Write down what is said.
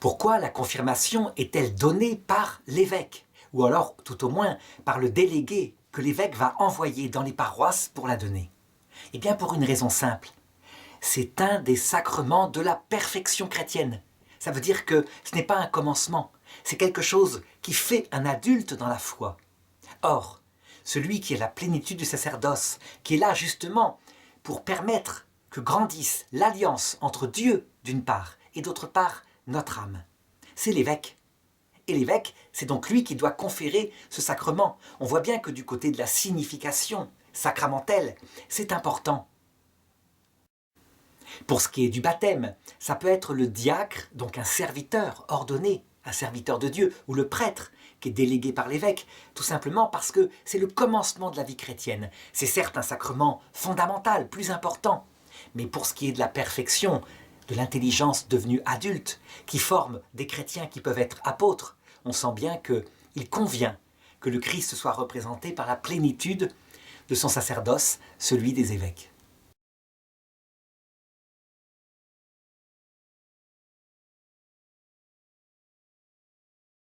Pourquoi la confirmation est-elle donnée par l'évêque? Ou alors, tout au moins, par le délégué que l'évêque va envoyer dans les paroisses pour la donner? Eh bien, pour une raison simple. C'est un des sacrements de la perfection chrétienne. Ça veut dire que ce n'est pas un commencement, c'est quelque chose qui fait un adulte dans la foi. Or, celui qui est la plénitude du sacerdoce, qui est là justement pour permettre que grandisse l'alliance entre Dieu d'une part et d'autre part notre âme, c'est l'évêque. Et l'évêque, c'est donc lui qui doit conférer ce sacrement. On voit bien que du côté de la signification sacramentelle, c'est important. Pour ce qui est du baptême, ça peut être le diacre, donc un serviteur ordonné, un serviteur de Dieu, ou le prêtre, qui est délégué par l'évêque, tout simplement parce que c'est le commencement de la vie chrétienne. C'est certes un sacrement fondamental, plus important, mais pour ce qui est de la perfection, de l'intelligence devenue adulte, qui forme des chrétiens qui peuvent être apôtres, on sent bien qu'il convient que le Christ soit représenté par la plénitude de son sacerdoce, celui des évêques.